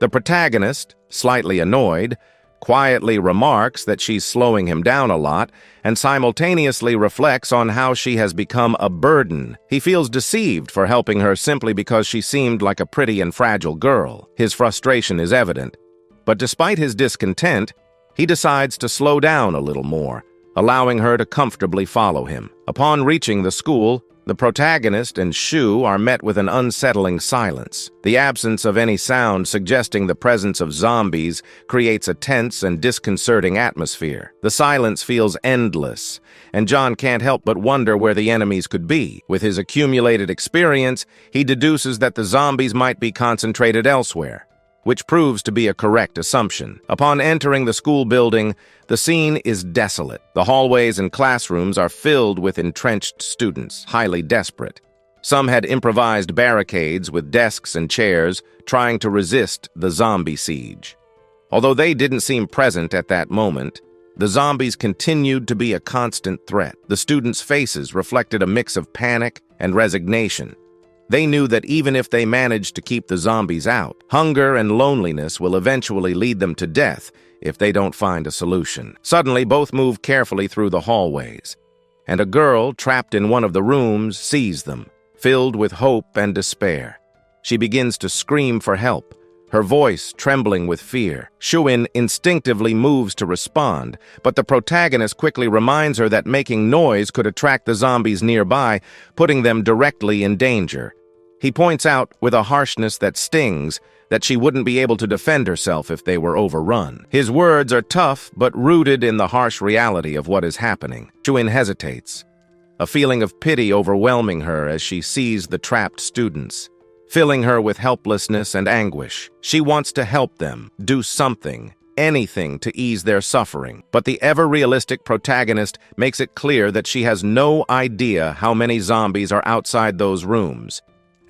The protagonist, slightly annoyed, quietly remarks that she's slowing him down a lot and simultaneously reflects on how she has become a burden. He feels deceived for helping her simply because she seemed like a pretty and fragile girl. His frustration is evident, but despite his discontent, he decides to slow down a little more, allowing her to comfortably follow him. Upon reaching the school, the protagonist and Shu are met with an unsettling silence. The absence of any sound suggesting the presence of zombies creates a tense and disconcerting atmosphere. The silence feels endless, and John can't help but wonder where the enemies could be. With his accumulated experience, he deduces that the zombies might be concentrated elsewhere, which proves to be a correct assumption. Upon entering the school building, the scene is desolate. The hallways and classrooms are filled with entrenched students, highly desperate. Some had improvised barricades with desks and chairs, trying to resist the zombie siege. Although they didn't seem present at that moment, the zombies continued to be a constant threat. The students' faces reflected a mix of panic and resignation. They knew that even if they managed to keep the zombies out, hunger and loneliness will eventually lead them to death if they don't find a solution. Suddenly, both move carefully through the hallways, and a girl trapped in one of the rooms sees them, filled with hope and despair. She begins to scream for help, her voice trembling with fear. Shuin instinctively moves to respond, but the protagonist quickly reminds her that making noise could attract the zombies nearby, putting them directly in danger. He points out, with a harshness that stings, that she wouldn't be able to defend herself if they were overrun. His words are tough, but rooted in the harsh reality of what is happening. Shuin hesitates, a feeling of pity overwhelming her as she sees the trapped students, filling her with helplessness and anguish. She wants to help them, do something, anything to ease their suffering. But the ever-realistic protagonist makes it clear that she has no idea how many zombies are outside those rooms,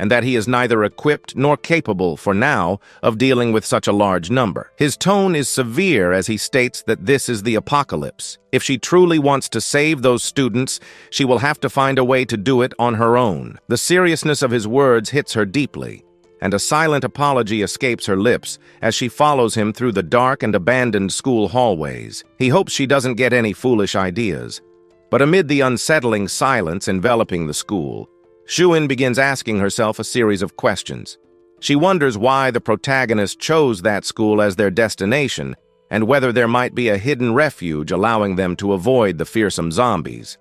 and that he is neither equipped nor capable, for now, of dealing with such a large number. His tone is severe as he states that this is the apocalypse. If she truly wants to save those students, she will have to find a way to do it on her own. The seriousness of his words hits her deeply, and a silent apology escapes her lips as she follows him through the dark and abandoned school hallways. He hopes she doesn't get any foolish ideas. But amid the unsettling silence enveloping the school, Shuin begins asking herself a series of questions. She wonders why the protagonist chose that school as their destination, and whether there might be a hidden refuge allowing them to avoid the fearsome zombies.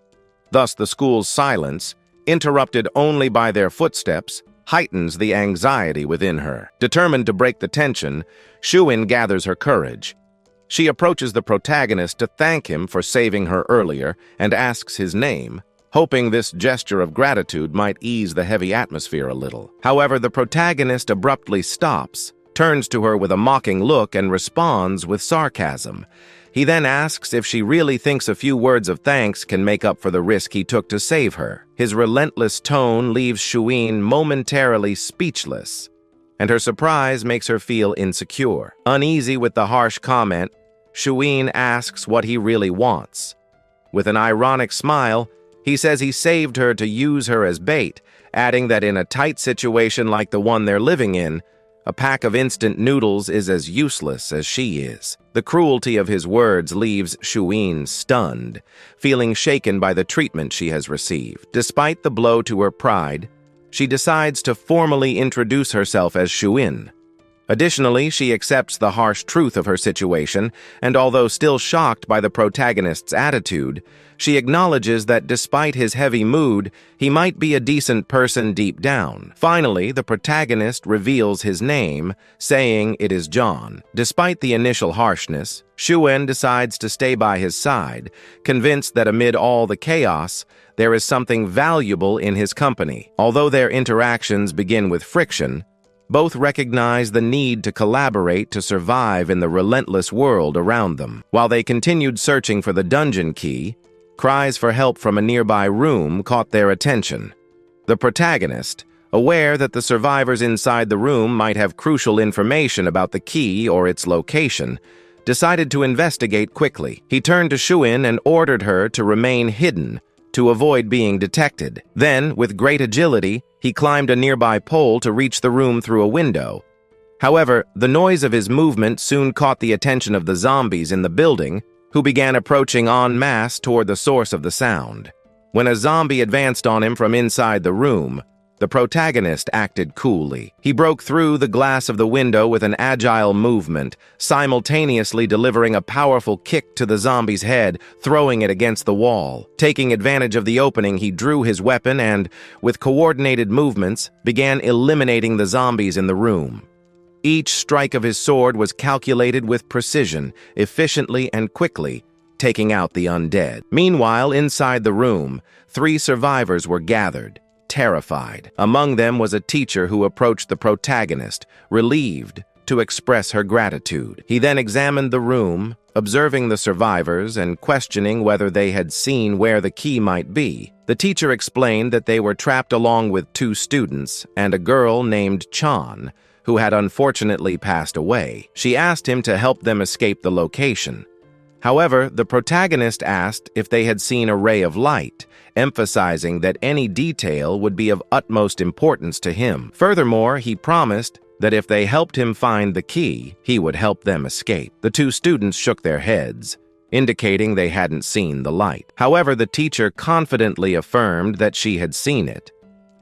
Thus, the school's silence, interrupted only by their footsteps, heightens the anxiety within her. Determined to break the tension, Shuin gathers her courage. She approaches the protagonist to thank him for saving her earlier and asks his name, hoping this gesture of gratitude might ease the heavy atmosphere a little. However, the protagonist abruptly stops, turns to her with a mocking look, and responds with sarcasm. He then asks if she really thinks a few words of thanks can make up for the risk he took to save her. His relentless tone leaves Shuin momentarily speechless, and her surprise makes her feel insecure. Uneasy with the harsh comment, Shuin asks what he really wants. With an ironic smile, he says he saved her to use her as bait, adding that in a tight situation like the one they're living in, a pack of instant noodles is as useless as she is. The cruelty of his words leaves Shuin stunned, feeling shaken by the treatment she has received. Despite the blow to her pride, she decides to formally introduce herself as Shuin. Additionally, she accepts the harsh truth of her situation, and although still shocked by the protagonist's attitude, she acknowledges that despite his heavy mood, he might be a decent person deep down. Finally, the protagonist reveals his name, saying it is John. Despite the initial harshness, Shuin decides to stay by his side, convinced that amid all the chaos, there is something valuable in his company. Although their interactions begin with friction, both recognize the need to collaborate to survive in the relentless world around them. While they continued searching for the dungeon key, cries for help from a nearby room caught their attention. The protagonist, aware that the survivors inside the room might have crucial information about the key or its location, decided to investigate quickly. He turned to Shuin and ordered her to remain hidden to avoid being detected. Then, with great agility, he climbed a nearby pole to reach the room through a window. However, the noise of his movement soon caught the attention of the zombies in the building, who began approaching en masse toward the source of the sound. When a zombie advanced on him from inside the room, the protagonist acted coolly. He broke through the glass of the window with an agile movement, simultaneously delivering a powerful kick to the zombie's head, throwing it against the wall. Taking advantage of the opening, he drew his weapon and, with coordinated movements, began eliminating the zombies in the room. Each strike of his sword was calculated with precision, efficiently and quickly, taking out the undead. Meanwhile, inside the room, 3 survivors were gathered, terrified. Among them was a teacher who approached the protagonist, relieved, to express her gratitude. He then examined the room, observing the survivors and questioning whether they had seen where the key might be. The teacher explained that they were trapped along with 2 students and a girl named Chan, who had unfortunately passed away. She asked him to help them escape the location. However, the protagonist asked if they had seen a ray of light, emphasizing that any detail would be of utmost importance to him. Furthermore, he promised that if they helped him find the key, he would help them escape. The 2 students shook their heads, indicating they hadn't seen the light. However, the teacher confidently affirmed that she had seen it,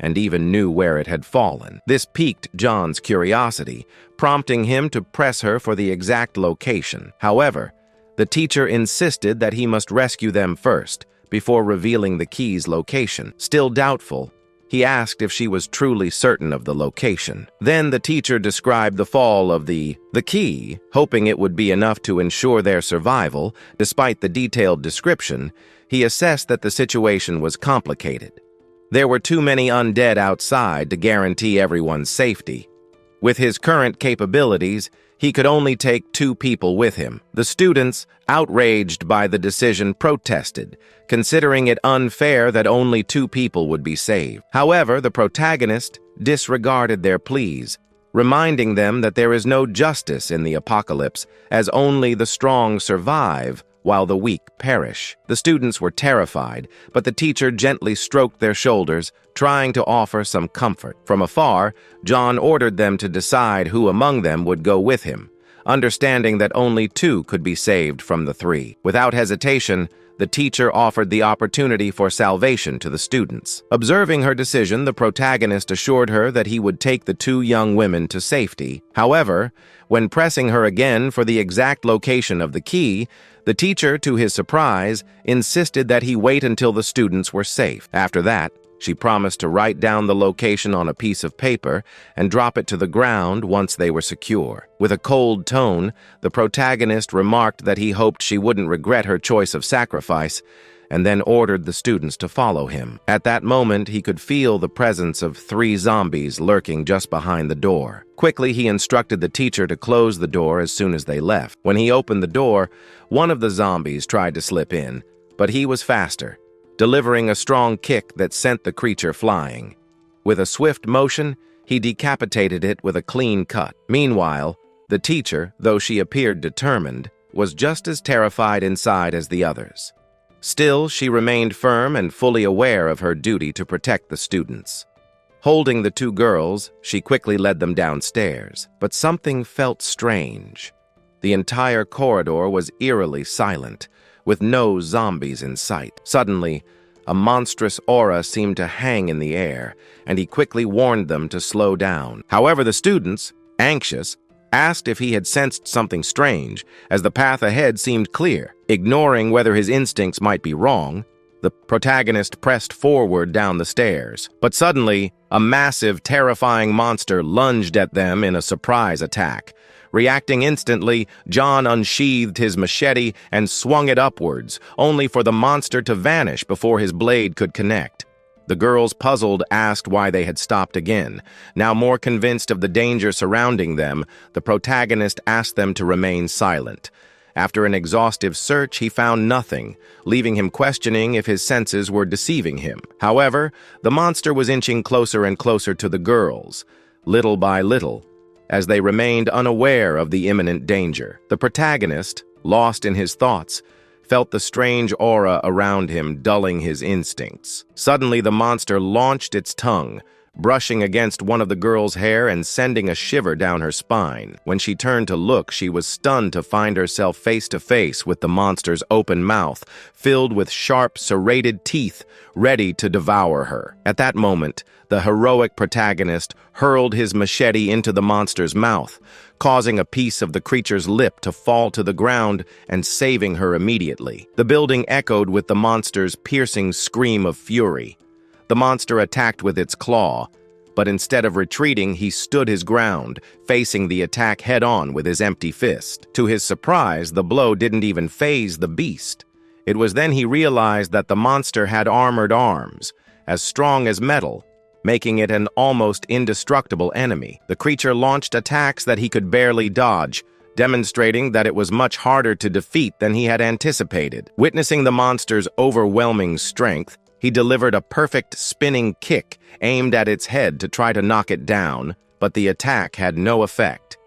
and even knew where it had fallen. This piqued John's curiosity, prompting him to press her for the exact location. However, the teacher insisted that he must rescue them first, before revealing the key's location. Still doubtful, he asked if she was truly certain of the location. Then the teacher described the fall of the key, hoping it would be enough to ensure their survival. Despite the detailed description, he assessed that the situation was complicated. There were too many undead outside to guarantee everyone's safety. With his current capabilities, he could only take 2 people with him. The students, outraged by the decision, protested, considering it unfair that only 2 people would be saved. However, the protagonist disregarded their pleas, reminding them that there is no justice in the apocalypse, as only the strong survive while the weak perish. The students were terrified, but the teacher gently stroked their shoulders, trying to offer some comfort. From afar, John ordered them to decide who among them would go with him, understanding that only 2 could be saved from the 3. Without hesitation, the teacher offered the opportunity for salvation to the students. Observing her decision, the protagonist assured her that he would take the 2 young women to safety. However, when pressing her again for the exact location of the key, the teacher, to his surprise, insisted that he wait until the students were safe. After that, she promised to write down the location on a piece of paper and drop it to the ground once they were secure. With a cold tone, the protagonist remarked that he hoped she wouldn't regret her choice of sacrifice, and then ordered the students to follow him. At that moment, he could feel the presence of 3 zombies lurking just behind the door. Quickly, he instructed the teacher to close the door as soon as they left. When he opened the door, one of the zombies tried to slip in, but he was faster, delivering a strong kick that sent the creature flying. With a swift motion, he decapitated it with a clean cut. Meanwhile, the teacher, though she appeared determined, was just as terrified inside as the others. Still, she remained firm and fully aware of her duty to protect the students. Holding the 2 girls, she quickly led them downstairs, but something felt strange. The entire corridor was eerily silent, with no zombies in sight. Suddenly, a monstrous aura seemed to hang in the air, and he quickly warned them to slow down. However, the students, anxious, asked if he had sensed something strange, as the path ahead seemed clear. Ignoring whether his instincts might be wrong, the protagonist pressed forward down the stairs. But suddenly, a massive, terrifying monster lunged at them in a surprise attack. Reacting instantly, John unsheathed his machete and swung it upwards, only for the monster to vanish before his blade could connect. The girls, puzzled, asked why they had stopped again. Now more convinced of the danger surrounding them, the protagonist asked them to remain silent. After an exhaustive search, he found nothing, leaving him questioning if his senses were deceiving him. However, the monster was inching closer and closer to the girls, little by little, as they remained unaware of the imminent danger. The protagonist, lost in his thoughts, felt the strange aura around him dulling his instincts. Suddenly, the monster launched its tongue, brushing against one of the girl's hair and sending a shiver down her spine. When she turned to look, she was stunned to find herself face to face with the monster's open mouth, filled with sharp, serrated teeth, ready to devour her. At that moment, the heroic protagonist hurled his machete into the monster's mouth, causing a piece of the creature's lip to fall to the ground and saving her immediately. The building echoed with the monster's piercing scream of fury. The monster attacked with its claw, but instead of retreating, he stood his ground, facing the attack head-on with his empty fist. To his surprise, the blow didn't even faze the beast. It was then he realized that the monster had armored arms, as strong as metal, making it an almost indestructible enemy. The creature launched attacks that he could barely dodge, demonstrating that it was much harder to defeat than he had anticipated. Witnessing the monster's overwhelming strength, he delivered a perfect spinning kick aimed at its head to try to knock it down, but the attack had no effect.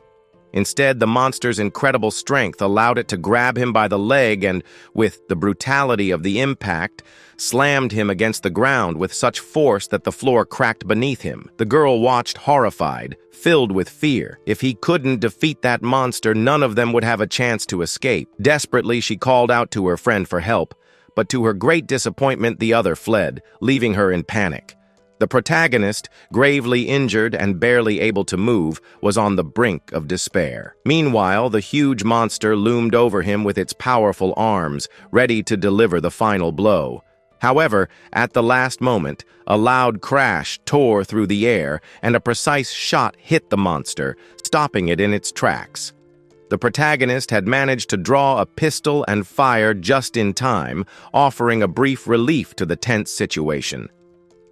Instead, the monster's incredible strength allowed it to grab him by the leg and, with the brutality of the impact, slammed him against the ground with such force that the floor cracked beneath him. The girl watched horrified, filled with fear. If he couldn't defeat that monster, none of them would have a chance to escape. Desperately, she called out to her friend for help, but to her great disappointment, the other fled, leaving her in panic. The protagonist, gravely injured and barely able to move, was on the brink of despair. Meanwhile, the huge monster loomed over him with its powerful arms, ready to deliver the final blow. However, at the last moment, a loud crash tore through the air, and a precise shot hit the monster, stopping it in its tracks. The protagonist had managed to draw a pistol and fire just in time, offering a brief relief to the tense situation.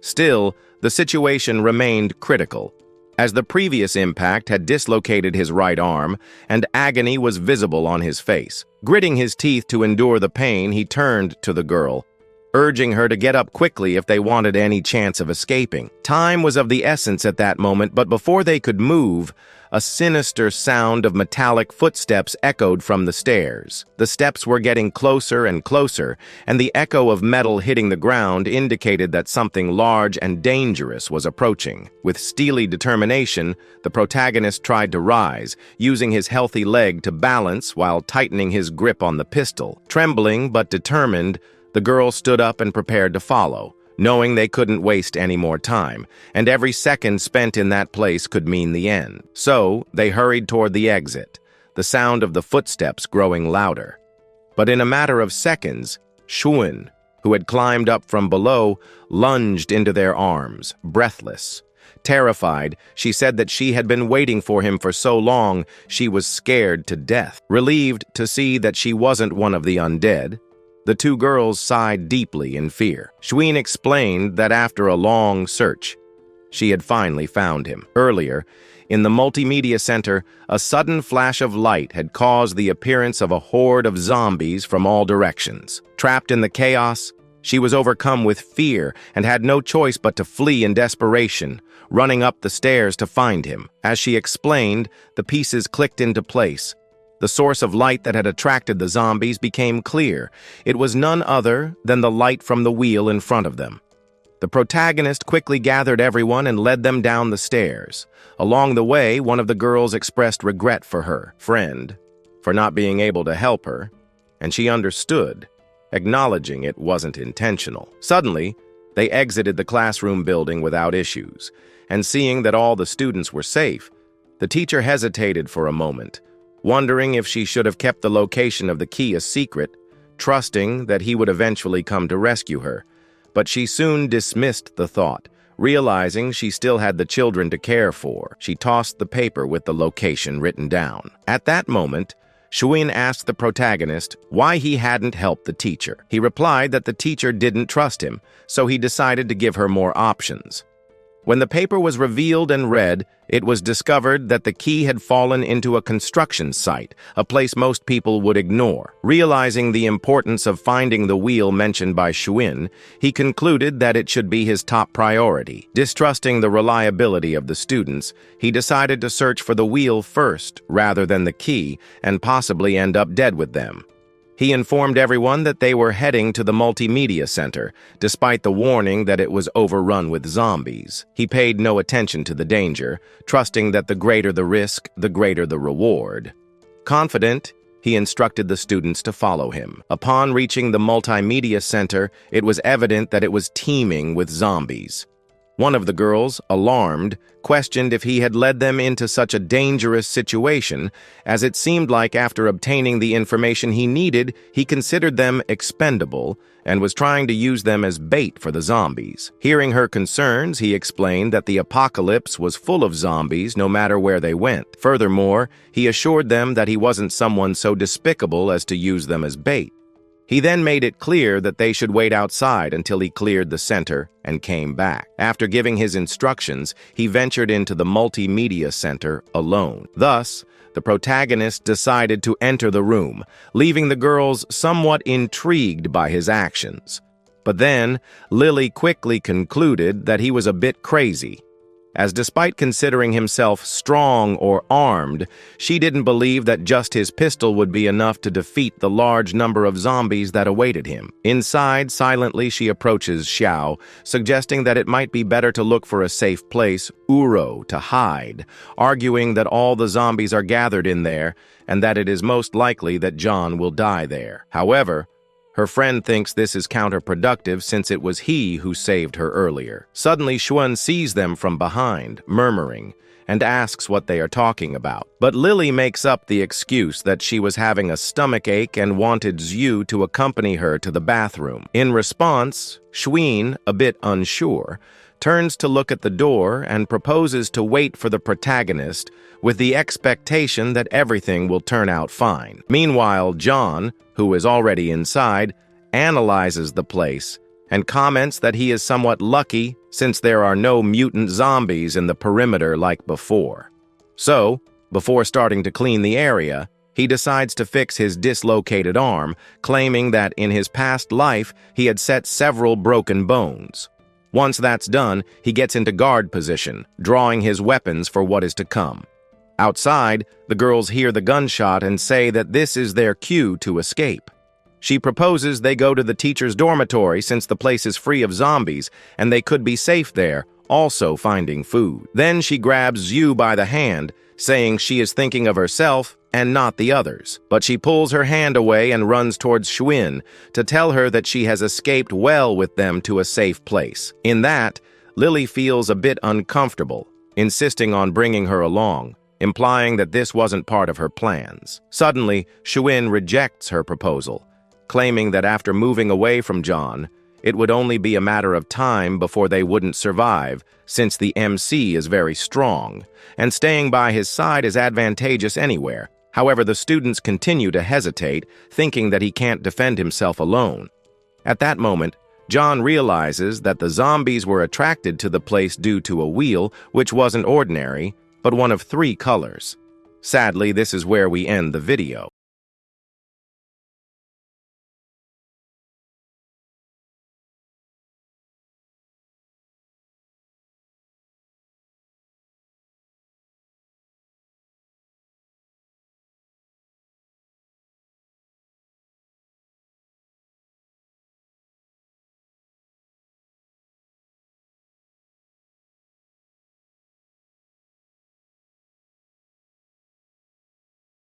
Still, the situation remained critical, as the previous impact had dislocated his right arm, and agony was visible on his face. Gritting his teeth to endure the pain, he turned to the girl. urging her to get up quickly if they wanted any chance of escaping. Time was of the essence at that moment, but before they could move, a sinister sound of metallic footsteps echoed from the stairs. The steps were getting closer and closer, and the echo of metal hitting the ground indicated that something large and dangerous was approaching. With steely determination, the protagonist tried to rise, using his healthy leg to balance while tightening his grip on the pistol. Trembling but determined, the girl stood up and prepared to follow, knowing they couldn't waste any more time, and every second spent in that place could mean the end. So, they hurried toward the exit, the sound of the footsteps growing louder. But in a matter of seconds, Shounen, who had climbed up from below, lunged into their arms, breathless. Terrified, she said that she had been waiting for him for so long, she was scared to death. Relieved to see that she wasn't one of the undead, the two girls sighed deeply in fear. Shounen explained that after a long search, she had finally found him. Earlier, in the multimedia center, a sudden flash of light had caused the appearance of a horde of zombies from all directions. Trapped in the chaos, she was overcome with fear and had no choice but to flee in desperation, running up the stairs to find him. As she explained, the pieces clicked into place. The source of light that had attracted the zombies became clear. It was none other than the light from the wheel in front of them. The protagonist quickly gathered everyone and led them down the stairs. Along the way, one of the girls expressed regret for her friend for not being able to help her, and she understood, acknowledging it wasn't intentional. Suddenly, they exited the classroom building without issues, and seeing that all the students were safe, the teacher hesitated for a moment, wondering if she should have kept the location of the key a secret, trusting that he would eventually come to rescue her. But she soon dismissed the thought, realizing she still had the children to care for. She tossed the paper with the location written down. At that moment, Shounen asked the protagonist why he hadn't helped the teacher. He replied that the teacher didn't trust him, so he decided to give her more options. When the paper was revealed and read, it was discovered that the key had fallen into a construction site, a place most people would ignore. Realizing the importance of finding the wheel mentioned by Shounen, he concluded that it should be his top priority. Distrusting the reliability of the students, he decided to search for the wheel first rather than the key and possibly end up dead with them. He informed everyone that they were heading to the multimedia center, despite the warning that it was overrun with zombies. He paid no attention to the danger, trusting that the greater the risk, the greater the reward. Confident, he instructed the students to follow him. Upon reaching the multimedia center, it was evident that it was teeming with zombies. One of the girls, alarmed, questioned if he had led them into such a dangerous situation, as it seemed like after obtaining the information he needed, he considered them expendable and was trying to use them as bait for the zombies. Hearing her concerns, he explained that the apocalypse was full of zombies no matter where they went. Furthermore, he assured them that he wasn't someone so despicable as to use them as bait. He then made it clear that they should wait outside until he cleared the center and came back. After giving his instructions, he ventured into the multimedia center alone. Thus, the protagonist decided to enter the room, leaving the girls somewhat intrigued by his actions. But then, Lily quickly concluded that he was a bit crazy, as despite considering himself strong or armed, she didn't believe that just his pistol would be enough to defeat the large number of zombies that awaited him. Inside, silently she approaches Xiao, suggesting that it might be better to look for a safe place, Uro, to hide, arguing that all the zombies are gathered in there and that it is most likely that John will die there. However, her friend thinks this is counterproductive since it was he who saved her earlier. Suddenly, Shounen sees them from behind, murmuring, and asks what they are talking about. But Lily makes up the excuse that she was having a stomachache and wanted Zhu to accompany her to the bathroom. In response, Shounen, a bit unsure, turns to look at the door and proposes to wait for the protagonist with the expectation that everything will turn out fine. Meanwhile, John, who is already inside, analyzes the place and comments that he is somewhat lucky since there are no mutant zombies in the perimeter like before. So, before starting to clean the area, He decides to fix his dislocated arm, claiming that in his past life he had set several broken bones. Once that's done, he gets into guard position, drawing his weapons for what is to come. Outside, the girls hear the gunshot and say that this is their cue to escape. She proposes they go to the teacher's dormitory since the place is free of zombies and they could be safe there, also finding food. Then she grabs Yu by the hand, saying she is thinking of herself and not the others. But she pulls her hand away and runs towards Xuin to tell her that she has escaped well with them to a safe place. In that, Lily feels a bit uncomfortable, insisting on bringing her along, implying that this wasn't part of her plans. Suddenly, Xuin rejects her proposal, claiming that after moving away from John, it would only be a matter of time before they wouldn't survive, since the MC is very strong, and staying by his side is advantageous anywhere. However, the students continue to hesitate, thinking that he can't defend himself alone. At that moment, John realizes that the zombies were attracted to the place due to a wheel, which wasn't ordinary, but one of 3 colors. Sadly, this is where we end the video.